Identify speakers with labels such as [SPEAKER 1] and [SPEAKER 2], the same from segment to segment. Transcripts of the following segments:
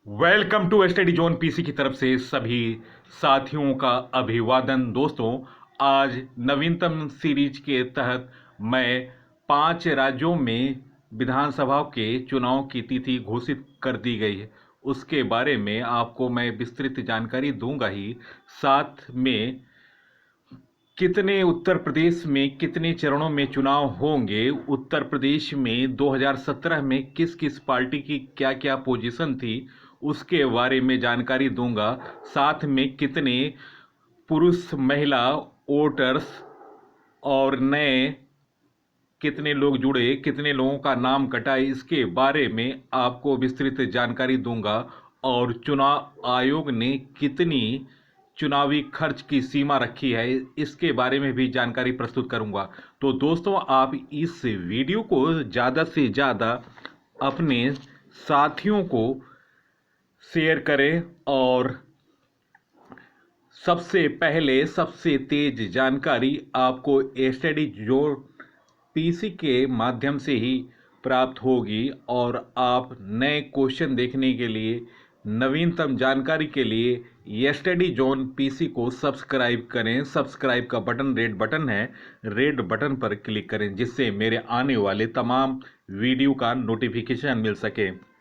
[SPEAKER 1] Welcome to study zone PC की तरफ से सभी साथियों का अभिवादन। दोस्तों, आज नवीनतम सीरीज के तहत मैं 5 राज्यों में विधानसभा के चुनाव की तिथि घोषित कर दी गई है, उसके बारे में आपको मैं विस्तृत जानकारी दूंगा ही। साथ में कितने उत्तर प्रदेश में कितने चरणों में चुनाव होंगे, उत्तर प्रदेश में 2017 में किस किस पार्टी की क्या क्या पोजीशन थी, उसके बारे में जानकारी दूंगा। साथ में कितने पुरुष महिला वोटर्स और नए कितने लोग जुड़े, कितने लोगों का नाम कटा, इसके बारे में आपको विस्तृत जानकारी दूंगा। और चुनाव आयोग ने कितनी चुनावी खर्च की सीमा रखी है, इसके बारे में भी जानकारी प्रस्तुत करूंगा। तो दोस्तों, आप इस वीडियो को ज़्यादा से ज़्यादा अपने साथियों को शेयर करें और सबसे पहले सबसे तेज जानकारी आपको स्टडी जोन पीसी के माध्यम से ही प्राप्त होगी। और आप नए क्वेश्चन देखने के लिए, नवीनतम जानकारी के लिए स्टडी जोन पीसी को सब्सक्राइब करें। सब्सक्राइब का बटन रेड बटन है, रेड बटन पर क्लिक करें जिससे मेरे आने वाले तमाम वीडियो का नोटिफिकेशन मिल सके।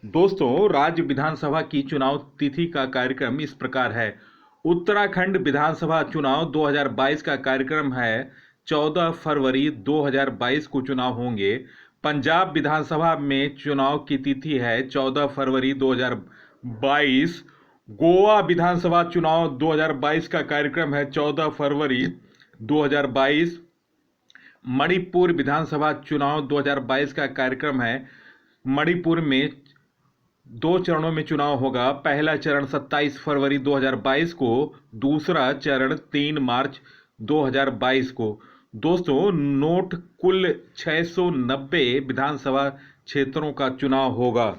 [SPEAKER 1] दोस्तों, राज्य विधानसभा की चुनाव तिथि का कार्यक्रम इस प्रकार है। उत्तराखंड विधानसभा चुनाव 2022 का कार्यक्रम है। 14 फरवरी 2022 को चुनाव होंगे। पंजाब विधानसभा में चुनाव की तिथि है 14 फरवरी 2022। गोवा विधानसभा चुनाव 2022 का कार्यक्रम है 14 फरवरी 2022। मणिपुर विधानसभा चुनाव 2022 का कार्यक्रम है। मणिपुर में 2 चरणों में चुनाव होगा। पहला चरण 27 फरवरी 2022 को, दूसरा चरण 3 मार्च 2022 को। दोस्तों, नोट कुल 690 विधानसभा क्षेत्रों का चुनाव होगा।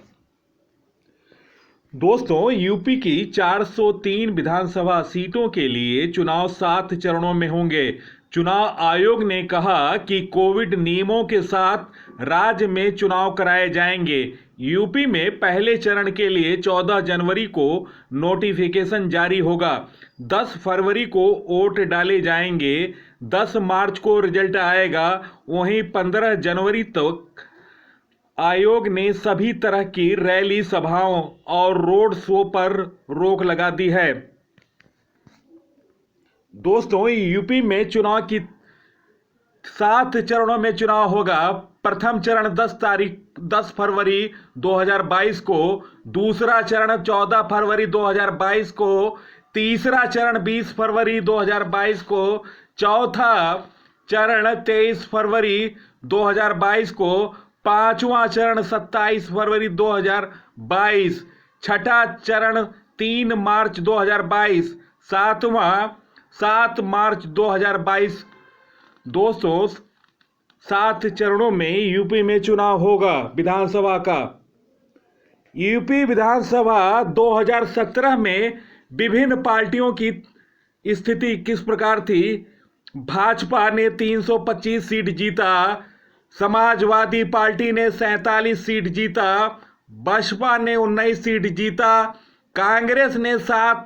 [SPEAKER 1] दोस्तों, यूपी की 403 विधानसभा सीटों के लिए चुनाव 7 चरणों में होंगे। चुनाव आयोग ने कहा कि कोविड नियमों के साथ राज्य में चुनाव कराए जाएंगे। यूपी में पहले चरण के लिए 14 जनवरी को नोटिफिकेशन जारी होगा। 10 फरवरी को वोट डाले जाएंगे। 10 मार्च को रिजल्ट आएगा। वहीं 15 जनवरी तक आयोग ने सभी तरह की रैली, सभाओं और रोड शो पर रोक लगा दी है। दोस्तों, यूपी में चुनाव की 7 चरणों में चुनाव होगा। प्रथम चरण 10 फरवरी 2022 को, दूसरा चरण 14 फरवरी 2022 को, तीसरा चरण 20 फरवरी 2022 को, चौथा चरण 23 फरवरी 2022 को, पांचवा चरण 27 फरवरी 2022, छठा चरण 3 मार्च 2022, सातवां 7 मार्च 2022। दोस्तों, 7 चरणों में यूपी में चुनाव होगा विधानसभा का। यूपी विधानसभा 2017 में विभिन्न पार्टियों की स्थिति किस प्रकार थी? भाजपा ने 325 सीट जीता, समाजवादी पार्टी ने 47 सीट जीता, बसपा ने 19 सीट जीता, कांग्रेस ने 7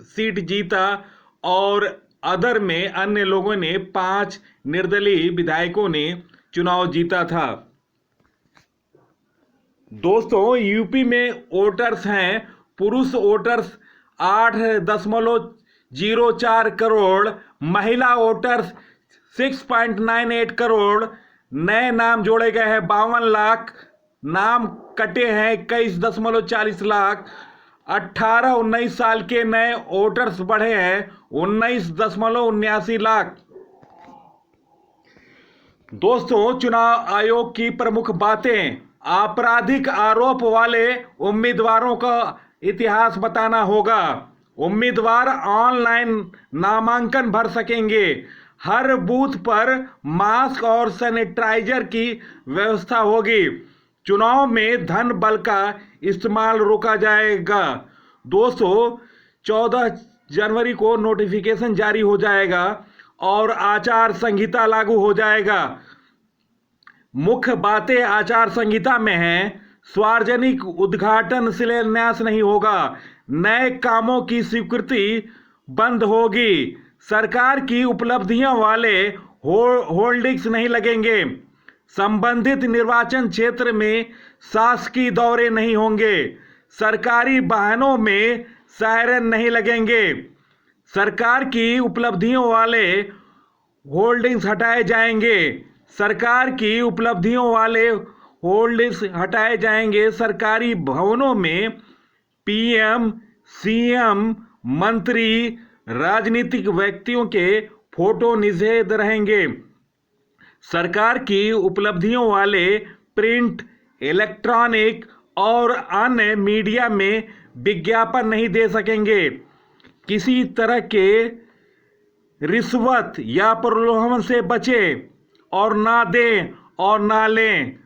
[SPEAKER 1] सीट जीता और अदर में अन्य लोगों ने 5 निर्दलीय विधायकों ने चुनाव जीता था। दोस्तों, यूपी में वोटर्स हैं, पुरुष वोटर्स 8.04 करोड़, महिला वोटर्स 6.98 करोड़, नए नाम जोड़े गए हैं 52 लाख, नाम कटे हैं 21.40 लाख, 18-19 साल के नए वोटर्स बढ़े हैं 19.79 लाख। दोस्तों, चुनाव आयोग की प्रमुख बातें: आपराधिक आरोप वाले उम्मीदवारों का इतिहास बताना होगा। उम्मीदवार ऑनलाइन नामांकन भर सकेंगे। हर बूथ पर मास्क और सैनिटाइजर की व्यवस्था होगी। चुनाव में धन बल का इस्तेमाल रोका जाएगा। दोस्तों, 14 जनवरी को नोटिफिकेशन जारी हो जाएगा और आचार संहिता लागू हो जाएगा। मुख्य बातें आचार संहिता में हैं। सार्वजनिक उद्घाटन शिलान्यास नहीं होगा। नए कामों की स्वीकृति बंद होगी। सरकार की उपलब्धियों वाले होर्डिंग्स नहीं लगेंगे। संबंधित निर्वाचन क्षेत्र में शासकीय दौरे नहीं होंगे। सरकारी वाहनों में सायरन नहीं लगेंगे। सरकार की उपलब्धियों वाले होल्डिंग्स हटाए जाएंगे। सरकार की उपलब्धियों वाले होल्डिंग्स हटाए जाएंगे। सरकारी भवनों में पीएम, सीएम, मंत्री, राजनीतिक व्यक्तियों के फोटो निषेध रहेंगे। सरकार की उपलब्धियों वाले प्रिंट, इलेक्ट्रॉनिक और अन्य मीडिया में विज्ञापन नहीं दे सकेंगे। किसी तरह के रिश्वत या प्रलोभन से बचें और ना दें और ना लें।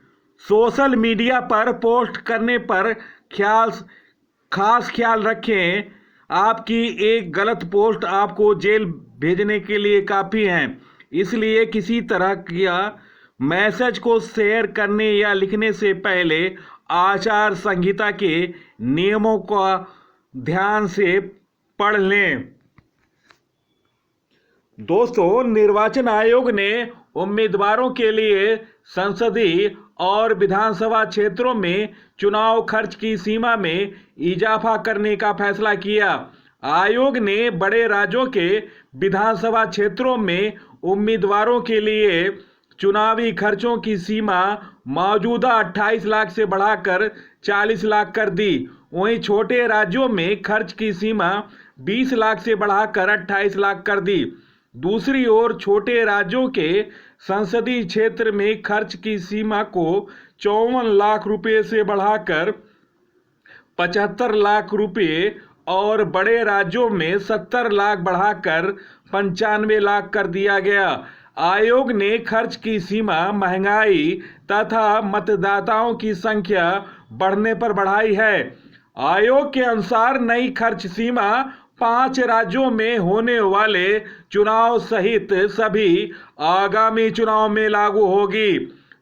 [SPEAKER 1] सोशल मीडिया पर पोस्ट करने पर खास ख्याल रखें। आपकी एक गलत पोस्ट आपको जेल भेजने के लिए काफ़ी है। इसलिए किसी तरह का मैसेज को शेयर करने या लिखने से पहले आचार संहिता के नियमों को ध्यान से पढ़ लें। दोस्तों, निर्वाचन आयोग ने उम्मीदवारों के लिए संसदीय और विधानसभा क्षेत्रों में चुनाव खर्च की सीमा में इजाफा करने का फैसला किया। आयोग ने बड़े राज्यों के विधानसभा क्षेत्रों में उम्मीदवारों के लिए चुनावी खर्चों की सीमा मौजूदा 28 लाख से बढ़ाकर 40 लाख कर दी। वहीं छोटे राज्यों में खर्च की सीमा 20 लाख से बढ़ाकर 28 लाख कर दी। दूसरी ओर छोटे राज्यों के संसदीय क्षेत्र में खर्च की सीमा को 54 लाख रुपए से बढ़ाकर 75 लाख रुपए और बड़े राज्यों में 70 लाख बढ़ाकर 95 लाख कर दिया गया। आयोग ने खर्च की सीमा महंगाई तथा मतदाताओं की संख्या बढ़ने पर बढ़ाई है। आयोग के अनुसार नई खर्च सीमा 5 राज्यों में होने वाले चुनाव सहित सभी आगामी चुनाव में लागू होगी।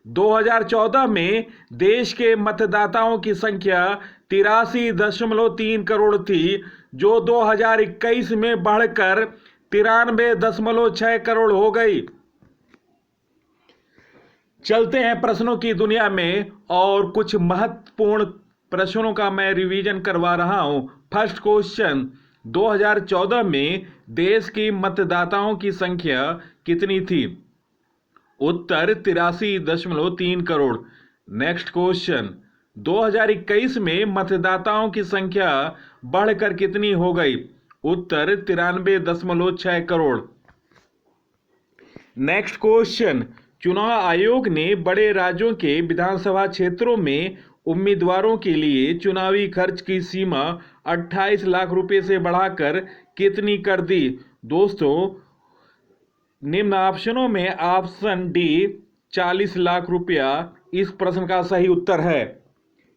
[SPEAKER 1] 2014 में देश के मतदाताओं की संख्या 83.3 करोड़ थी, जो 2021 में बढ़कर 93.6 करोड़ हो गई। चलते हैं प्रश्नों की दुनिया में और कुछ महत्वपूर्ण प्रश्नों का मैं रिवीजन करवा रहा हूं। फर्स्ट क्वेश्चन, 2014 में देश की मतदाताओं की संख्या कितनी थी? उत्तर 83.3 करोड़। नेक्स्ट क्वेश्चन, 2021 में मतदाताओं की संख्या बढ़कर कितनी हो गई? उत्तर 93.6 करोड़। नेक्स्ट क्वेश्चन, चुनाव आयोग ने बड़े राज्यों के विधानसभा क्षेत्रों में उम्मीदवारों के लिए चुनावी खर्च की सीमा 28 लाख रुपए से बढ़ाकर कितनी कर दी? दोस्तों, निम्न ऑप्शनों में ऑप्शन डी 40 लाख रुपया इस प्रश्न का सही उत्तर है।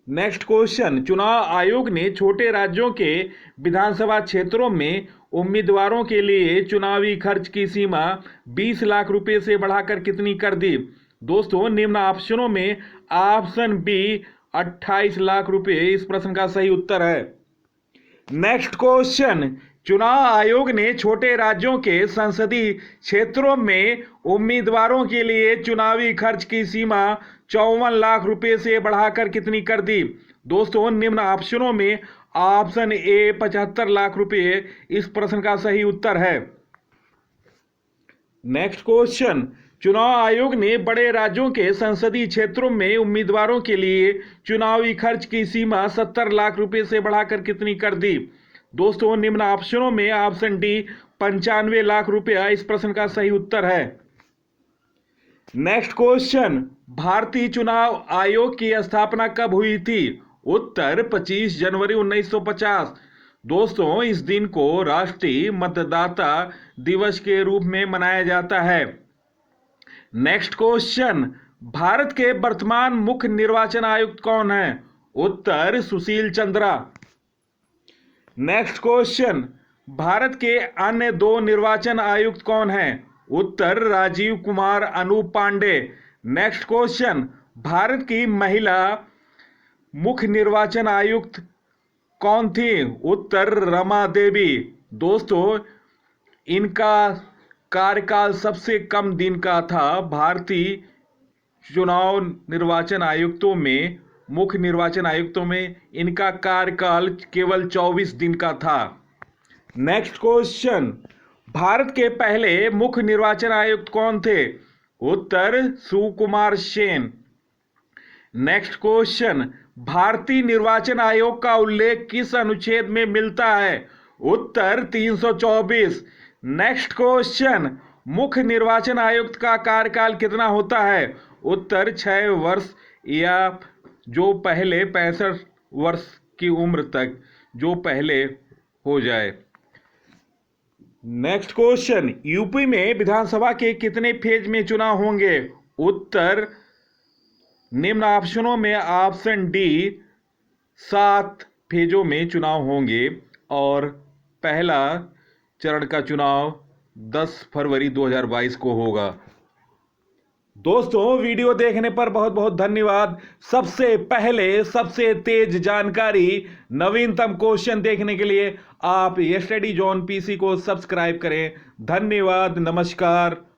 [SPEAKER 1] नेक्स्ट क्वेश्चन, चुनाव आयोग ने छोटे राज्यों के विधानसभा क्षेत्रों में उम्मीदवारों के लिए चुनावी खर्च की सीमा 20 लाख रुपए से बढ़ाकर कितनी कर दी? दोस्तों, निम्न ऑप्शनों में ऑप्शन बी 28 लाख रुपए इस प्रश्न का सही उत्तर है। नेक्स्ट क्वेश्चन, चुनाव आयोग ने छोटे राज्यों के संसदीय क्षेत्रों में उम्मीदवारों के लिए चुनावी खर्च की सीमा 54 लाख रुपए से बढ़ाकर कितनी कर दी? दोस्तों, निम्न ऑप्शनों में ऑप्शन ए 75 लाख रुपए इस प्रश्न का सही उत्तर है। नेक्स्ट क्वेश्चन, चुनाव आयोग ने बड़े राज्यों के संसदीय क्षेत्रों में उम्मीदवारों के लिए चुनावी खर्च की सीमा 70 लाख रुपए से बढ़ाकर कितनी कर दी? दोस्तों, निम्न ऑप्शनों में ऑप्शन डी 95 लाख रुपया इस प्रश्न का सही उत्तर है। नेक्स्ट क्वेश्चन, भारतीय चुनाव आयोग की स्थापना कब हुई थी? उत्तर 25 जनवरी 1950। दोस्तों, इस दिन को राष्ट्रीय मतदाता दिवस के रूप में मनाया जाता है। नेक्स्ट क्वेश्चन, भारत के वर्तमान मुख्य निर्वाचन आयुक्त कौन है? उत्तर सुशील चंद्रा। नेक्स्ट क्वेश्चन, भारत के अन्य 2 निर्वाचन आयुक्त कौन हैं? उत्तर राजीव कुमार, अनूप पांडे। नेक्स्ट क्वेश्चन, भारत की महिला मुख्य निर्वाचन आयुक्त कौन थी? उत्तर रमा देवी। दोस्तों, इनका कार्यकाल सबसे कम दिन का था। भारतीय चुनाव निर्वाचन आयुक्तों में, मुख्य निर्वाचन आयुक्तों में इनका कार्यकाल केवल 24 दिन का था। नेक्स्ट क्वेश्चन, भारत के पहले मुख्य निर्वाचन आयुक्त कौन थे? उत्तर सुकुमार सेन। नेक्स्ट क्वेश्चन, भारतीय निर्वाचन आयोग का उल्लेख किस अनुच्छेद में मिलता है? उत्तर 324। नेक्स्ट क्वेश्चन, मुख्य निर्वाचन आयुक्त का कार्यकाल कितना होता है? उत्तर 6 वर्ष, या जो पहले 65 वर्ष की उम्र तक जो पहले हो जाए। नेक्स्ट क्वेश्चन, यूपी में विधानसभा के कितने फेज में चुनाव होंगे? उत्तर निम्न ऑप्शनों में ऑप्शन डी 7 फेजों में चुनाव होंगे और पहला चरण का चुनाव 10 फरवरी 2022 को होगा। दोस्तों, वीडियो देखने पर बहुत बहुत धन्यवाद। सबसे पहले सबसे तेज जानकारी, नवीनतम क्वेश्चन देखने के लिए आप स्टडी जोन पीसी को सब्सक्राइब करें। धन्यवाद, नमस्कार।